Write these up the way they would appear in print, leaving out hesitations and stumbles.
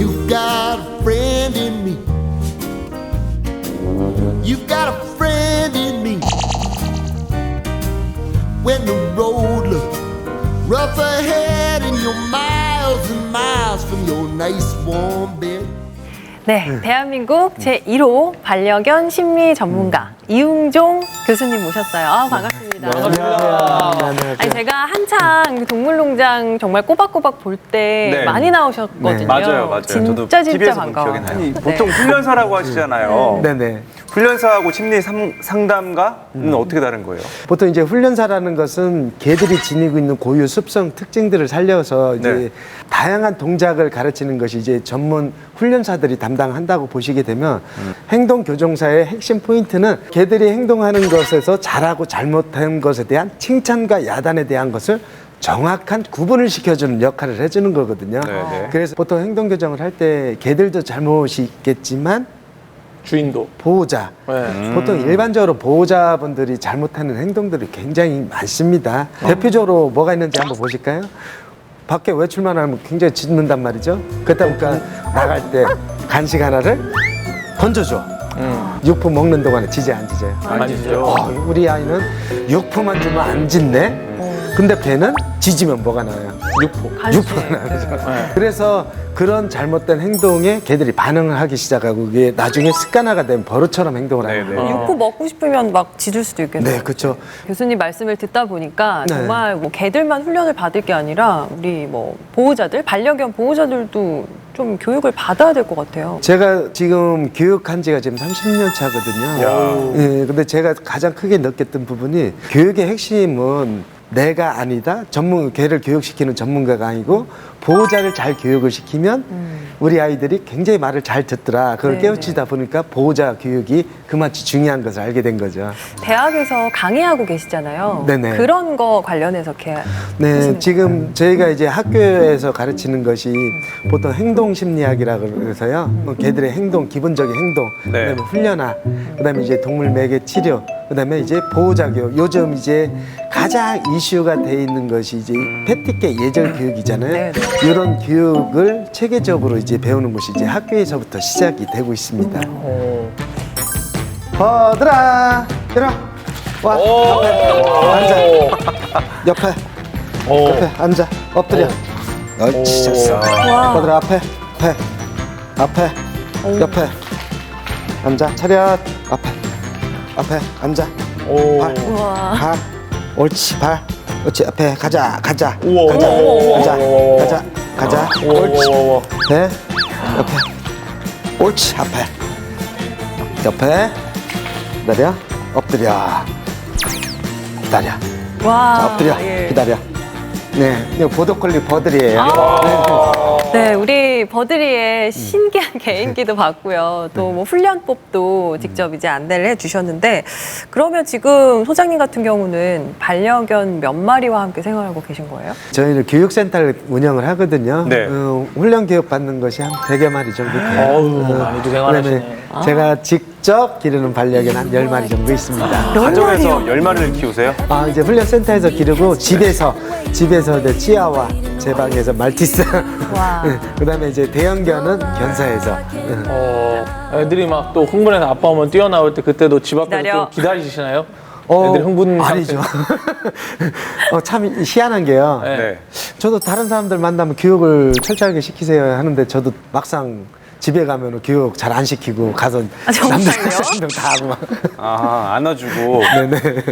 You've got a friend in me. You've got a friend in me. When the road looks rough ahead and you're miles and miles from your nice warm bed. 네, 대한민국 제1호 반려견 심리 전문가 이웅종 교수님 모셨어요. 아, 반갑습니다. 안녕하세요. 아니, 제가 한창 동물농장 정말 꼬박꼬박 볼 때 네. 많이 나오셨거든요. 네. 맞아요. 진짜 저도 TV에서 본 반가워요. 기억이 나요. 네. 보통 훈련사라고 하시잖아요. 네네. 훈련사하고 심리 상담가는 어떻게 다른 거예요? 보통 이제 훈련사라는 것은 개들이 지니고 있는 고유 습성 특징들을 살려서 이제 네. 다양한 동작을 가르치는 것이 이제 전문 훈련사들이 담당한다고 보시게 되면 행동 교정사의 핵심 포인트는 개들이 행동하는 것에서 잘하고 잘못한 것에 대한 칭찬과 야단에 대한 것을 정확한 구분을 시켜주는 역할을 해주는 거거든요. 네. 그래서 보통 행동 교정을 할 때 개들도 잘못이 있겠지만 주인도. 보호자. 보통 일반적으로 보호자분들이 잘못하는 행동들이 굉장히 많습니다. 대표적으로 뭐가 있는지 한번 보실까요? 밖에 외출만 하면 굉장히 짖는단 말이죠. 그러다 보니까 나갈 때 간식 하나를 던져줘. 육포 먹는 동안에 짖어요, 안 짖어요? 안 짖어요. 우리 아이는 육포만 주면 안 짖네. 근데 배는 짖으면 뭐가 나와요? 육포. 육포가 나오죠. 그래서 그런 잘못된 행동에 개들이 반응을 하기 시작하고 그게 나중에 습관화가 되면 버릇처럼 행동을 하는 네, 거예요. 육포 먹고 싶으면 막 짖을 수도 있겠네요. 네, 그렇죠. 교수님 말씀을 듣다 보니까 네. 정말 뭐 개들만 훈련을 받을 게 아니라 우리 뭐 보호자들, 반려견 보호자들도 좀 교육을 받아야 될 것 같아요. 제가 지금 교육한 지가 지금 30년 차거든요. 예, 근데 제가 가장 크게 느꼈던 부분이 교육의 핵심은 내가 아니다. 개를 교육시키는 전문가가 아니고 보호자를 잘 교육을 시키면 우리 아이들이 굉장히 말을 잘 듣더라. 그걸 네, 깨우치다 보니까 보호자 교육이 그만치 중요한 것을 알게 된 거죠. 대학에서 강의하고 계시잖아요. 네네. 그런 거 관련해서 네, 지금 저희가 이제 학교에서 가르치는 것이 보통 행동 심리학이라고 해서요. 개들의 행동, 기본적인 행동, 네. 그다음에 훈련화, 그다음에 이제 동물 매개 치료, 그다음에 이제 보호자 교육. 요즘 이제 가장 이슈가 돼 있는 것이 이제 패티케 예절 교육이잖아요. 네, 네. 이런 교육을 체계적으로 이제 배우는 것이 이제 학교에서부터 시작이 되고 있습니다. 버들아, 일어나. 와, 옆에 앉아, 엎드려. 옳지, 잘했어. 버들아, 앞에, 옆에. 앉아, 차렷. 앞에, 앉아. 발, 발. 옳지, 발. 옳지, 앞에, 가자. 가자. 옳지. 네, 옆에. 옳지, 옆에. 기다려. 엎드려. 기다려. 와, 자, 엎드려. 예. 기다려. 네, 이거 보더콜리 버들이에요. 네, 우리 버드리의 신기한 개인기도 봤고요. 또 뭐 훈련법도 직접 이제 안내를 해주셨는데, 그러면 지금 소장님 같은 경우는 반려견 몇 마리와 함께 생활하고 계신 거예요? 저희는 교육센터를 운영을 하거든요. 네. 훈련 교육 받는 것이 한 100여 마리 정도 돼요. 어우, 많이도 생활하시네. 제가 직접 기르는 반려견 한 10마리 정도 있습니다. 가정에서 10마리를 키우세요? 이제 훈련센터에서 기르고 집에서 이제 치아와 제 방에서 말티스. 와. 그다음에 이제 대형견은 견사에서. 애들이 막 또 흥분해서 아빠 오면 뛰어나올 때 그때도 집 앞에서 기다려. 좀 기다리시나요? 애들 흥분 아니죠. 참 희한한 게요. 네. 저도 다른 사람들 만나면 교육을 철저하게 시키세요 하는데 저도 막상 집에 가면 교육 잘 안 시키고 가서 정말요? 남들 다 하고 막. 안아주고. 네네.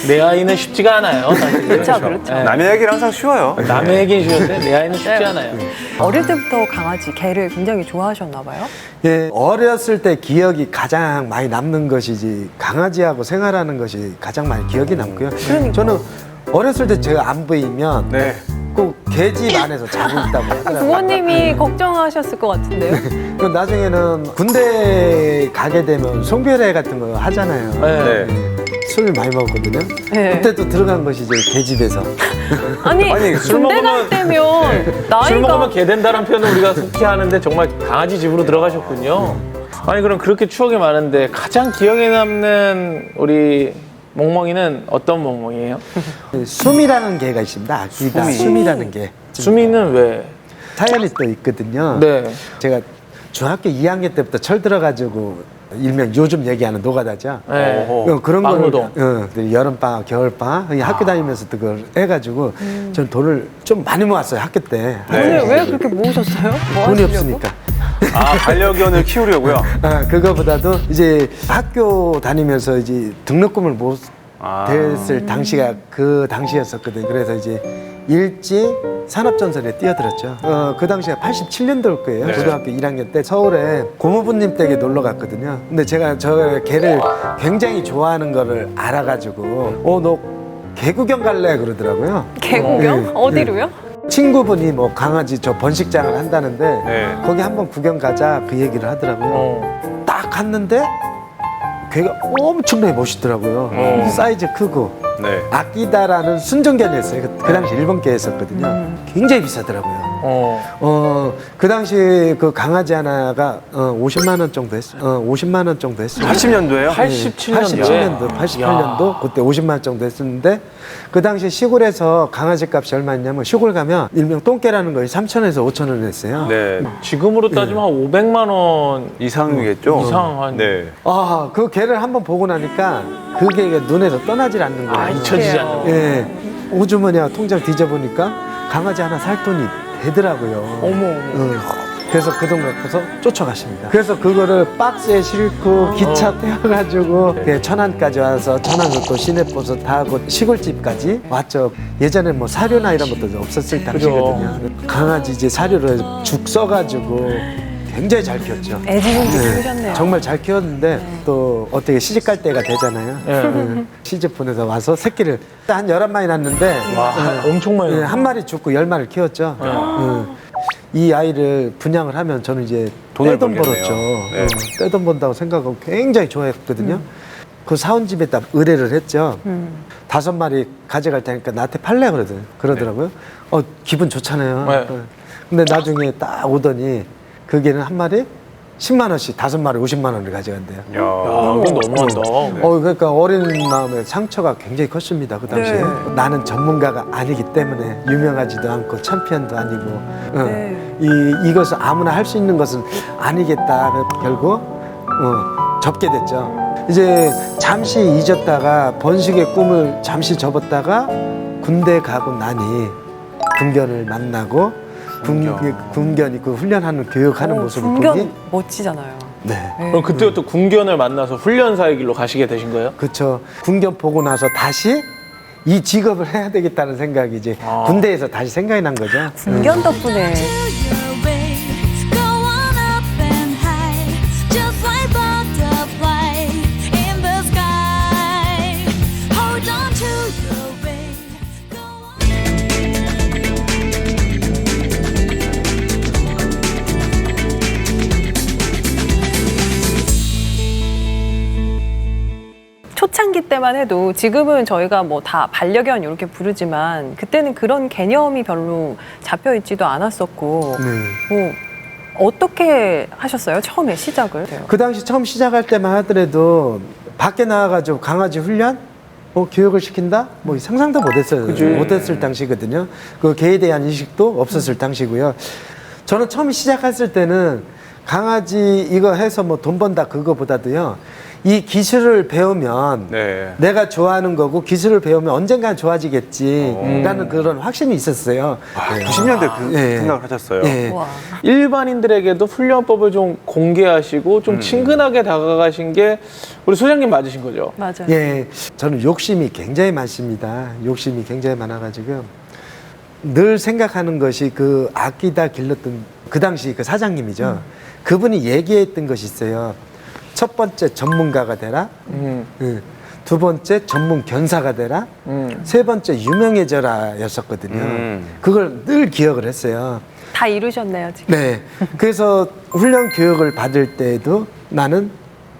내 아이는 쉽지가 않아요. 사실. 그렇죠. 남의 얘기는 항상 쉬워요. 남의 얘기는 쉬운데 내 아이는 쉽지 않아요. 어릴 때부터 강아지, 개를 굉장히 좋아하셨나 봐요? 예, 어렸을 때 기억이 가장 많이 남는 것이지 강아지하고 생활하는 것이 가장 많이 기억이 남고요. 저는 어렸을 때 제가 안 보이면 네. 꼭 개집 안에서 자고 있다고 하더라고요. 부모님이 걱정하셨을 것 같은데요? 그 나중에는 군대 가게 되면 송별회 같은 거 하잖아요. 네. 술 많이 먹었거든요. 네. 그때도 들어간 것이 이제 개집에서. 아니, 술 군대 먹으면- 갈 때면 술 나이가 먹으면 개 된다는 표현을 우리가 속히 하는데 정말 강아지 집으로 들어가셨군요. 아니 그럼 그렇게 추억이 많은데 가장 기억에 남는 우리 멍멍이는 어떤 멍멍이에요? 수미라는 개가 있습니다. 아기가 수미라는 개. 수미는 왜? 사연이 또 있거든요. 네. 제가 중학교 2학년 때부터 철 들어가지고 일명 요즘 얘기하는 노가다죠. 네. 그런 막노동. 거를 여름방학, 겨울방학 학교 다니면서 그걸 해가지고 전 돈을 좀 많이 모았어요 학교 때. 오늘 왜 그렇게 모으셨어요? 뭐 돈이 하시려고? 없으니까. 아, 반려견을 키우려고요? 그거보다도 이제 학교 다니면서 이제 등록금을 못 됐을 당시가 그 당시였었거든요. 그래서 이제 일찍 산업전선에 뛰어들었죠. 그 당시가 87년도일 거예요. 고등학교 1학년 때 서울에 고모부님 댁에 놀러 갔거든요. 근데 제가 저 개를 굉장히 좋아하는 거를 알아가지고 너 개 구경 갈래 그러더라고요. 개구경? 네. 어디로요? 친구분이 뭐 강아지 저 번식장을 한다는데 네. 거기 한번 구경 가자 그 얘기를 하더라고요. 딱 갔는데 걔가 엄청나게 멋있더라고요. 사이즈 크고 네. 아끼다라는 순종견이었어요. 그 당시 일본 개였었거든요. 굉장히 비싸더라고요. 그 당시 그 강아지 하나가 50만 원 정도 했어요. 50만 원 정도 했어요. 80년도에요? 87년도, 88년도 그때 50만 원 정도 했었는데 그 당시 시골에서 강아지 값이 얼마였냐면 시골 가면 일명 똥개라는 거에 3,000원에서 5,000원 했어요. 네. 지금으로 따지면 한 500만 원 이상이겠죠? 이상 한. 네. 그 개를 한번 보고 나니까 그 개가 눈에서 떠나질 않는 거예요. 잊혀지지 않는. 예. 오주머니와 통장 뒤져보니까 강아지 하나 살 돈이 되더라고요. 어머. 그래서 그 돈 갖고서 쫓아가십니다. 그래서 그거를 박스에 싣고 기차 태워가지고 천안까지 와서 천안에서 또 시내버스 타고 시골집까지 왔죠. 예전에 뭐 사료나 이런 것도 없었을 당시거든요. 강아지 이제 사료를 죽 써가지고 굉장히 잘 키웠죠. 애지중지 키우셨네요. 정말 잘 키웠는데 또 어떻게 시집 갈 때가 되잖아요. 시집 보내서 와서 새끼를 한 11마리 낳았는데 엄청 많이. 한 마리 죽고 10마리를 키웠죠. 이 아이를 분양을 하면 저는 이제 돈을 떼돈 벌겠네요. 벌었죠. 네. 떼돈 번다고 생각하고 굉장히 좋아했거든요. 그 사원집에다 의뢰를 했죠. 5마리 가져갈 테니까 나한테 팔래 그러더라고요. 기분 좋잖아요. 네. 근데 나중에 딱 오더니 그 개는 한 마리 10만 원씩 5마리 50만 원을 가져간대요. 야. 그건 너무한다. 그러니까 어린 마음에 상처가 굉장히 컸습니다. 그 당시에. 네. 나는 전문가가 아니기 때문에 유명하지도 않고 챔피언도 아니고 네. 이것을 아무나 할 수 있는 것은 아니겠다. 결국 접게 됐죠. 이제 잠시 잊었다가 번식의 꿈을 잠시 접었다가 군대 가고 나니 군견을 만나고 군견이 그 훈련하는 교육하는 모습을 보니 군견 멋지잖아요. 네. 그럼 그때부터 군견을 만나서 훈련사의 길로 가시게 되신 거예요? 그렇죠. 군견 보고 나서 다시 이 직업을 해야 되겠다는 생각이 이제 군대에서 다시 생각이 난 거죠. 군견 덕분에 초창기 때만 해도 지금은 저희가 뭐 다 반려견 이렇게 부르지만 그때는 그런 개념이 별로 잡혀 있지도 않았었고 뭐 어떻게 하셨어요? 처음에 시작을? 그 당시 처음 시작할 때만 하더라도 밖에 나와가지고 강아지 훈련? 교육을 시킨다? 뭐 상상도 못했어요. 못했을 당시거든요. 그 개에 대한 인식도 없었을 당시고요. 저는 처음 시작했을 때는 강아지 이거 해서 뭐 돈 번다 그거보다도요. 이 기술을 배우면 내가 좋아하는 거고 기술을 배우면 언젠간 좋아지겠지라는 그런 확신이 있었어요. 90년대 그 생각을 하셨어요. 우와. 일반인들에게도 훈련법을 좀 공개하시고 좀 친근하게 다가가신 게 우리 소장님 맞으신 거죠? 맞아요. 예, 저는 욕심이 굉장히 많습니다. 욕심이 굉장히 많아가지고요. 늘 생각하는 것이 그 아끼다 길렀던 그 당시 그 사장님이죠. 그분이 얘기했던 것이 있어요. 첫 번째 전문가가 되라. 두 번째 전문 견사가 되라. 세 번째 유명해져라 였었거든요. 그걸 늘 기억을 했어요. 다 이루셨네요, 지금. 네. 그래서 훈련 교육을 받을 때에도 나는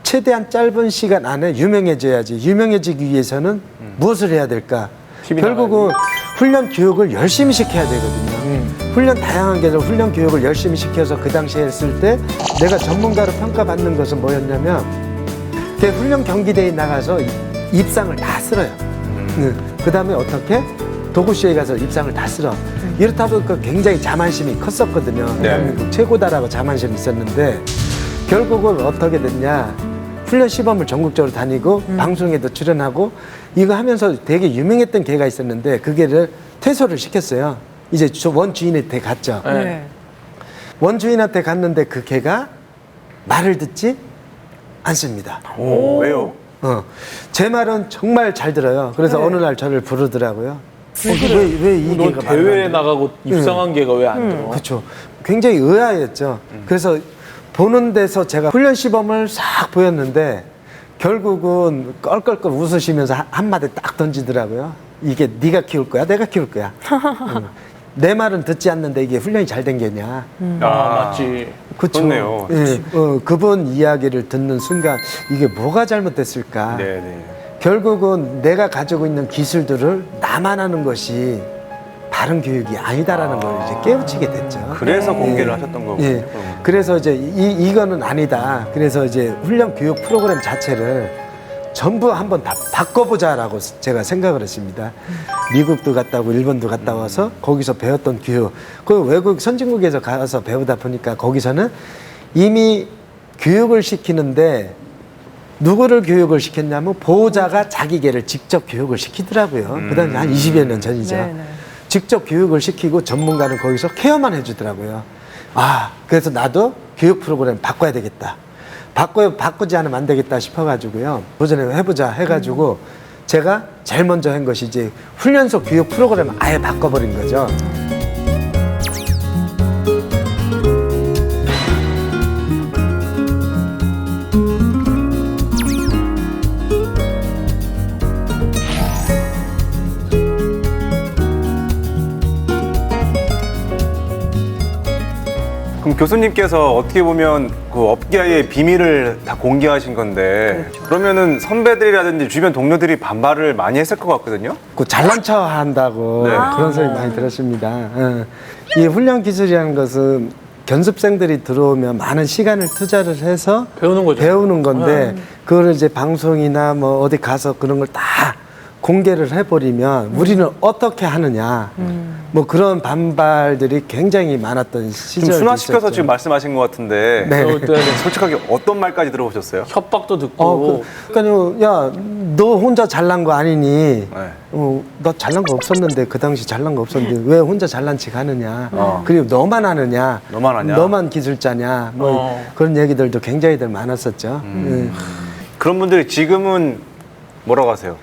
최대한 짧은 시간 안에 유명해져야지. 유명해지기 위해서는 무엇을 해야 될까? 결국은 훈련 교육을 열심히 시켜야 되거든요. 훈련 다양한 게 훈련 교육을 열심히 시켜서 그 당시에 했을 때 내가 전문가로 평가받는 것은 뭐였냐면 그 훈련 경기대에 나가서 입상을 다 쓸어요. 그 다음에 어떻게 도구쇼에 가서 입상을 다 쓸어. 이렇다 보니까 굉장히 자만심이 컸었거든요. 대한민국 최고다라고 자만심이 있었는데 결국은 어떻게 됐냐. 훈련 시범을 전국적으로 다니고 방송에도 출연하고 이거 하면서 되게 유명했던 개가 있었는데 그 개를 퇴소를 시켰어요. 이제 원주인한테 갔죠. 네. 원주인한테 갔는데 그 개가 말을 듣지 않습니다. 왜요? 제 말은 정말 잘 들어요. 그래서 어느 날 저를 부르더라고요. 왜 이 넌 개가 대회에 나가고 입상한 개가 왜 안 들어? 그렇죠. 굉장히 의아했죠. 그래서 보는 데서 제가 훈련 시범을 싹 보였는데 결국은 껄껄껄 웃으시면서 한마디 딱 던지더라고요. 이게 네가 키울 거야? 내가 키울 거야? 내 말은 듣지 않는데 이게 훈련이 잘 된 게냐? 맞지. 그쵸. 그렇네요. 예, 그분 이야기를 듣는 순간 이게 뭐가 잘못됐을까? 네네. 결국은 내가 가지고 있는 기술들을 나만 하는 것이 바른 교육이 아니다라는 걸 이제 깨우치게 됐죠. 그래서 공개를 하셨던 거군요. 예. 그래서 이제 이거는 아니다. 그래서 이제 훈련 교육 프로그램 자체를 전부 한번 다 바꿔보자라고 제가 생각을 했습니다. 미국도 갔다 오고 일본도 갔다 와서 거기서 배웠던 교육. 그 외국 선진국에서 가서 배우다 보니까 거기서는 이미 교육을 시키는데 누구를 교육을 시켰냐면 보호자가 자기 개를 직접 교육을 시키더라고요. 그 당시 한 20여 년 전이죠. 네네. 직접 교육을 시키고 전문가는 거기서 케어만 해주더라고요. 그래서 나도 교육 프로그램 바꿔야 되겠다. 바꾸지 않으면 안 되겠다 싶어가지고요. 도전해보자 해가지고 제가 제일 먼저 한 것이 이제 훈련소 교육 프로그램 아예 바꿔버린 거죠. 그럼 교수님께서 어떻게 보면 그 업계의 비밀을 다 공개하신 건데 그러면은 선배들이라든지 주변 동료들이 반발을 많이 했을 것 같거든요. 그 잘난 척 한다고 네. 그런 소리 많이 들었습니다. 이 훈련 기술이라는 것은 견습생들이 들어오면 많은 시간을 투자를 해서 배우는 거죠. 배우는 건데 그거를 이제 방송이나 뭐 어디 가서 그런 걸 다 공개를 해버리면 우리는 어떻게 하느냐 뭐 그런 반발들이 굉장히 많았던 좀 시절이 순화시켜서 있었죠. 지금 말씀하신 것 같은데 네. 솔직하게 어떤 말까지 들어보셨어요? 협박도 듣고. 그러니까요, 야, 너 혼자 잘난 거 아니니? 네. 너 잘난 거 없었는데 그 당시 잘난 거 없었는데 왜 혼자 잘난 척 하느냐? 그리고 너만 하느냐? 너만 하냐? 너만 기술자냐? 뭐 그런 얘기들도 굉장히들 많았었죠. 그런 분들이 지금은 뭐라고 하세요?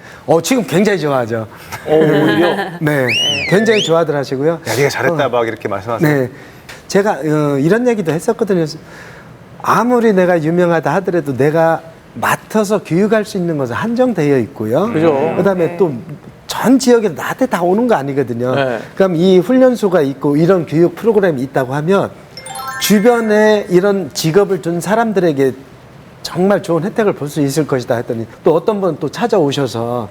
지금 굉장히 좋아하죠. 오히려. 네, 굉장히 좋아들 하시고요. 야, 네가 잘했다 막 이렇게 말씀하세요. 네, 제가 이런 얘기도 했었거든요. 아무리 내가 유명하다 하더라도 내가 맡아서 교육할 수 있는 것은 한정되어 있고요. 그죠. 그다음에 또 전 지역에 나한테 다 오는 거 아니거든요. 네. 그럼 이 훈련소가 있고 이런 교육 프로그램이 있다고 하면 주변에 이런 직업을 둔 사람들에게 정말 좋은 혜택을 볼 수 있을 것이다 했더니 또 어떤 분은 또 찾아오셔서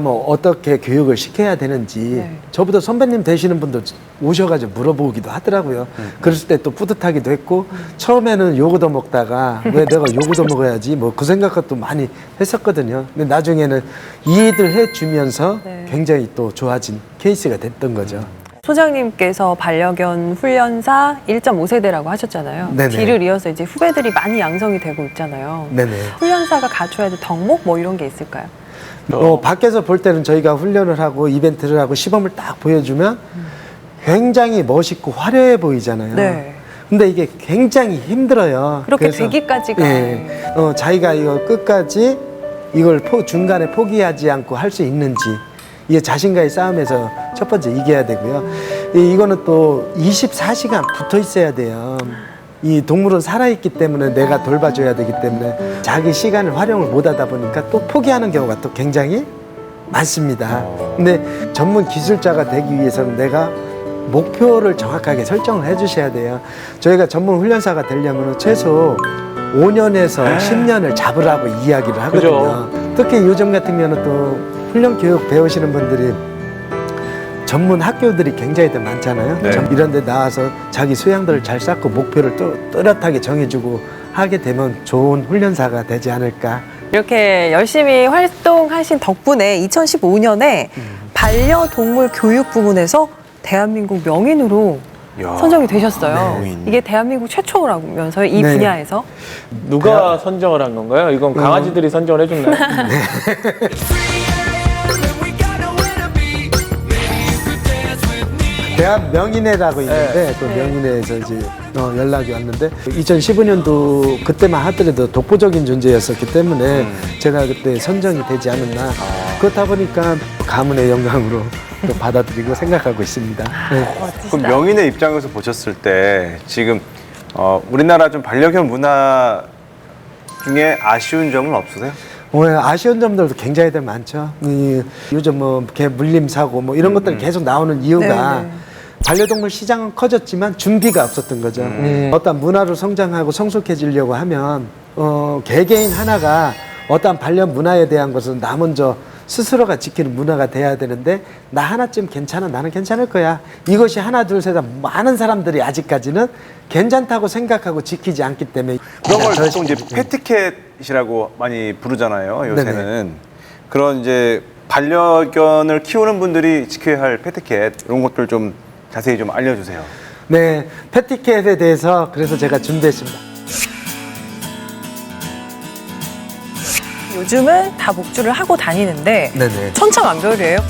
뭐 어떻게 교육을 시켜야 되는지 저보다 선배님 되시는 분도 오셔가지고 물어보기도 하더라고요. 그랬을 때 또 뿌듯하기도 했고 처음에는 요거도 먹다가 왜 내가 요거도 먹어야지 뭐 그 생각도 많이 했었거든요. 근데 나중에는 이해를 해주면서 굉장히 또 좋아진 케이스가 됐던 거죠. 소장님께서 반려견 훈련사 1.5세대라고 하셨잖아요. 네네. 뒤를 이어서 이제 후배들이 많이 양성이 되고 있잖아요. 네네. 훈련사가 갖춰야 될 덕목 뭐 이런 게 있을까요? 밖에서 볼 때는 저희가 훈련을 하고 이벤트를 하고 시범을 딱 보여주면 굉장히 멋있고 화려해 보이잖아요. 네. 근데 이게 굉장히 힘들어요. 그렇게 그래서, 되기까지가. 예, 자기가 이걸 끝까지 이걸 중간에 포기하지 않고 할 수 있는지 이게 자신과의 싸움에서 첫 번째 이겨야 되고요. 이거는 또 24시간 붙어 있어야 돼요. 이 동물은 살아있기 때문에 내가 돌봐줘야 되기 때문에 자기 시간을 활용을 못 하다 보니까 또 포기하는 경우가 또 굉장히 많습니다. 근데 전문 기술자가 되기 위해서는 내가 목표를 정확하게 설정을 해 주셔야 돼요. 저희가 전문 훈련사가 되려면 최소 5년에서 10년을 잡으라고 이야기를 하거든요. 특히 요즘 같은 경우는 또 훈련 교육 배우시는 분들이 전문 학교들이 굉장히 더 많잖아요. 네. 이런 데 나와서 자기 수양들을 잘 쌓고 목표를 또렷하게 정해주고 하게 되면 좋은 훈련사가 되지 않을까. 이렇게 열심히 활동하신 덕분에 2015년에 반려동물 교육 부문에서 대한민국 명인으로 야, 선정이 되셨어요. 명인. 이게 대한민국 최초라면서요, 이 네. 분야에서. 누가 선정을 한 건가요? 이건 강아지들이 선정을 해줬나요? 대한 명인회라고 있는데 그 명인회에서 이제 연락이 왔는데 2015년도 그때만 하더라도 독보적인 존재였었기 때문에 제가 그때 선정이 되지 않았나. 그렇다 보니까 가문의 영광으로 또 받아들이고 생각하고 있습니다. 네. 그럼 명인의 입장에서 보셨을 때 지금 우리나라 좀 반려견 문화 중에 아쉬운 점은 없으세요? 아쉬운 점들도 굉장히들 많죠. 요즘 뭐 개 물림 사고 뭐 이런 것들이 계속 나오는 이유가 네네. 반려동물 시장은 커졌지만 준비가 없었던 거죠. 어떤 문화로 성장하고 성숙해지려고 하면 개개인 하나가 어떤 반려 문화에 대한 것은 나 먼저 스스로가 지키는 문화가 돼야 되는데 나 하나쯤 괜찮아, 나는 괜찮을 거야. 이것이 하나 둘 셋 많은 사람들이 아직까지는 괜찮다고 생각하고 지키지 않기 때문에 그런 걸 보통 이제 패트캣이라고 많이 부르잖아요. 요새는 네네. 그런 이제 반려견을 키우는 분들이 지켜야 할 패트캣 이런 것들 좀 자세히 좀 알려주세요. 네, 패티캣에 대해서 그래서 제가 준비했습니다. 요즘은 다 목줄을 하고 다니는데 네네. 천차만별이에요.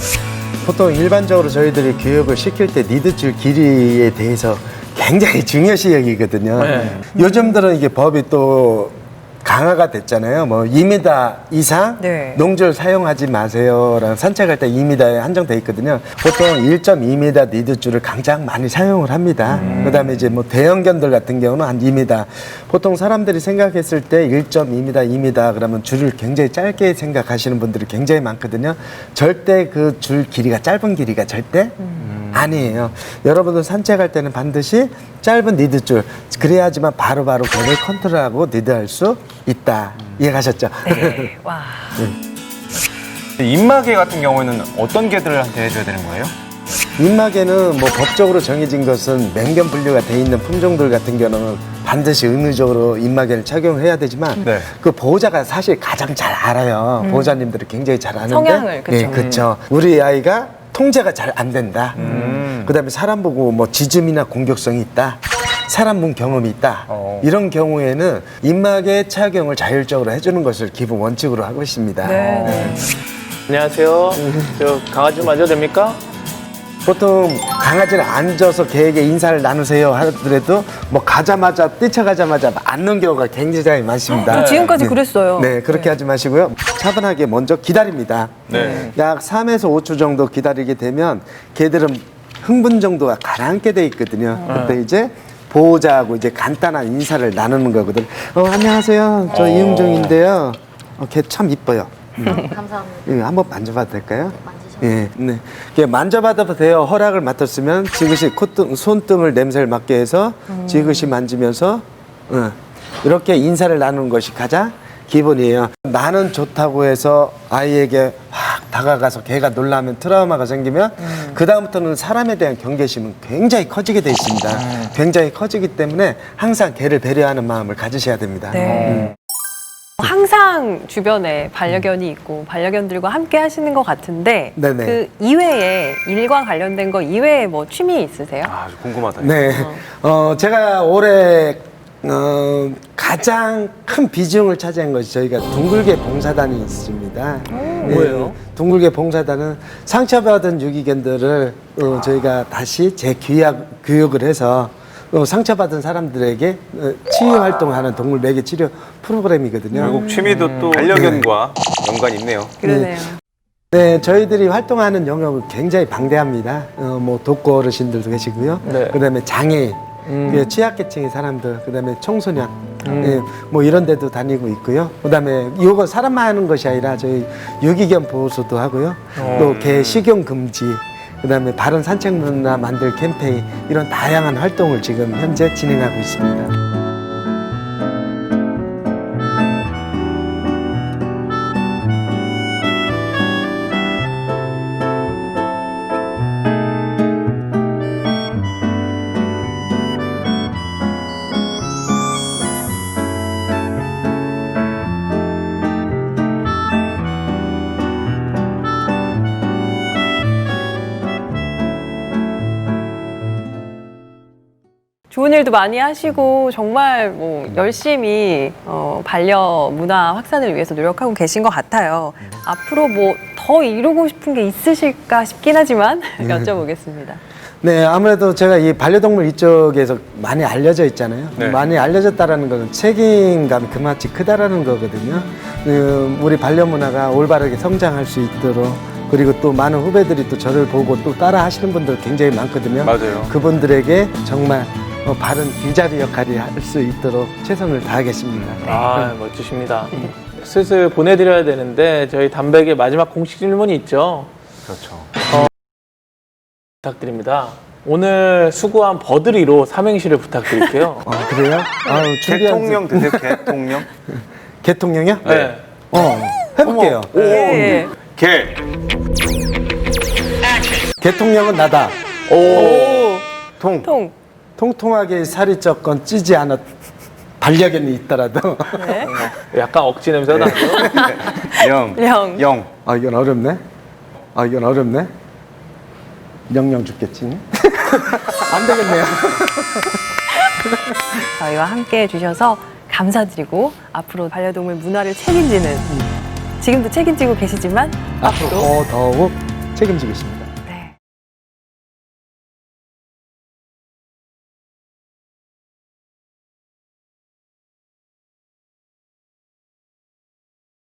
보통 일반적으로 저희들이 교육을 시킬 때 니드줄 길이에 대해서 굉장히 중요시 여기거든요. 네. 요즘 들은 이게 법이 또 강화가 됐잖아요. 뭐 2m 이상 네. 농줄 사용하지 마세요라는 산책할 때 2m에 한정돼 있거든요. 보통 1.2m 니드줄을 가장 많이 사용을 합니다. 그다음에 이제 뭐 대형견들 같은 경우는 한 2m. 보통 사람들이 생각했을 때 1.2m, 2m 그러면 줄을 굉장히 짧게 생각하시는 분들이 굉장히 많거든요. 절대 그 줄 길이가 짧은 길이가 절대 아니에요. 여러분들 산책할 때는 반드시 짧은 니드줄 그래야지만 바로바로 개를 컨트롤하고 니드할 수 있다. 이해가셨죠? 네. 와. 입마개 같은 경우에는 어떤 개들한테 해줘야 되는 거예요? 입마개는 뭐 법적으로 정해진 것은 맹견 분류가 돼 있는 품종들 같은 경우는 반드시 의무적으로 입마개를 착용해야 되지만 네. 그 보호자가 사실 가장 잘 알아요. 보호자님들이 굉장히 잘 아는데 성향을, 그쵸. 네, 그렇죠. 우리 아이가 통제가 잘 안 된다. 그다음에 사람 보고 뭐 짖음이나 공격성이 있다. 사람 본 경험이 있다. 이런 경우에는 입마개 착용을 자율적으로 해주는 것을 기본 원칙으로 하고 있습니다. 네. 안녕하세요. 저 강아지 좀 만져도 됩니까? 보통 강아지를 앉아서 개에게 인사를 나누세요 하더라도 뭐 가자마자 뛰쳐가자마자 앉는 경우가 굉장히 많습니다. 지금까지 그랬어요. 네, 그렇게 하지 마시고요. 차분하게 먼저 기다립니다. 네. 약 3에서 5초 정도 기다리게 되면 개들은 흥분 정도가 가라앉게 돼 있거든요. 그때 이제 보호자하고 이제 간단한 인사를 나누는 거거든. 안녕하세요. 저 이응종인데요. 걔 참 이뻐요. 감사합니다. 한번 만져봐도 될까요? 만지셔도 예, 네. 이렇게 만져봐도 돼요. 허락을 맡았으면 지그시 손등을 냄새를 맡게 해서 지그시 만지면서 이렇게 인사를 나누는 것이 가장 기본이에요. 나는 좋다고 해서 아이에게 확 다가가서 걔가 놀라면 트라우마가 생기면 그 다음부터는 사람에 대한 경계심은 굉장히 커지게 돼 있습니다. 굉장히 커지기 때문에 항상 걔를 배려하는 마음을 가지셔야 됩니다. 네. 항상 주변에 반려견이 있고 반려견들과 함께 하시는 것 같은데 네네. 그 이외에 일과 관련된 거 이외에 뭐 취미 있으세요? 아, 뭐하다. 네. 제가 올해 가장 큰 비중을 차지한 것이 저희가 둥글게 봉사단이 있습니다. 뭐예요? 둥글게 봉사단은 상처받은 유기견들을 저희가 다시 재교육을 해서 상처받은 사람들에게 치유 활동하는 동물 매개 치료 프로그램이거든요. 결국 취미도 또 반려견과 연관이 있네요. 그러네요. 네, 저희들이 활동하는 영역은 굉장히 방대합니다. 뭐 독거 어르신들도 계시고요. 네. 그다음에 장애인, 취약계층의 사람들, 그다음에 청소년, 예, 뭐 이런 데도 다니고 있고요. 그다음에 이거 사람만 하는 것이 아니라 저희 유기견 보호소도 하고요. 또 개 식용 금지. 그다음에 바른 산책 문화 만들 캠페인 이런 다양한 활동을 지금 현재 진행하고 있습니다. 좋은 일도 많이 하시고 정말 뭐 열심히 반려 문화 확산을 위해서 노력하고 계신 것 같아요. 앞으로 뭐 더 이루고 싶은 게 있으실까 싶긴 하지만 여쭤보겠습니다. 네, 아무래도 제가 이 반려동물 이쪽에서 많이 알려져 있잖아요. 네. 많이 알려졌다라는 것은 책임감이 그만치 크다라는 거거든요. 우리 반려 문화가 올바르게 성장할 수 있도록 그리고 또 많은 후배들이 또 저를 보고 또 따라 하시는 분들 굉장히 많거든요. 맞아요. 그분들에게 정말 바른 길잡이 역할이 할 수 있도록 최선을 다하겠습니다. 아, 멋지십니다. 슬슬 보내드려야 되는데 저희 담백의 마지막 공식 질문이 있죠. 그렇죠. 부탁드립니다. 오늘 수고한 버드리로 삼행시를 부탁드릴게요. 그래요? 아유, 개통령 드세요, 개통령? 개통령이요? 네. 해볼게요. 오, 네. 개. 개통령은 나다. 오, 통. 통. 통통하게 살이 쪘건 찌지 않았. 반려견이 있더라도. 네. 약간 억지 냄새가 나죠? 영. 령. 영. 아, 이건 어렵네. 아, 이건 어렵네. 영영 죽겠지. 안 되겠네요. 저희와 함께 해주셔서 감사드리고 앞으로 반려동물 문화를 책임지는 지금도 책임지고 계시지만 앞으로 앞으로 더욱 책임지겠습니다.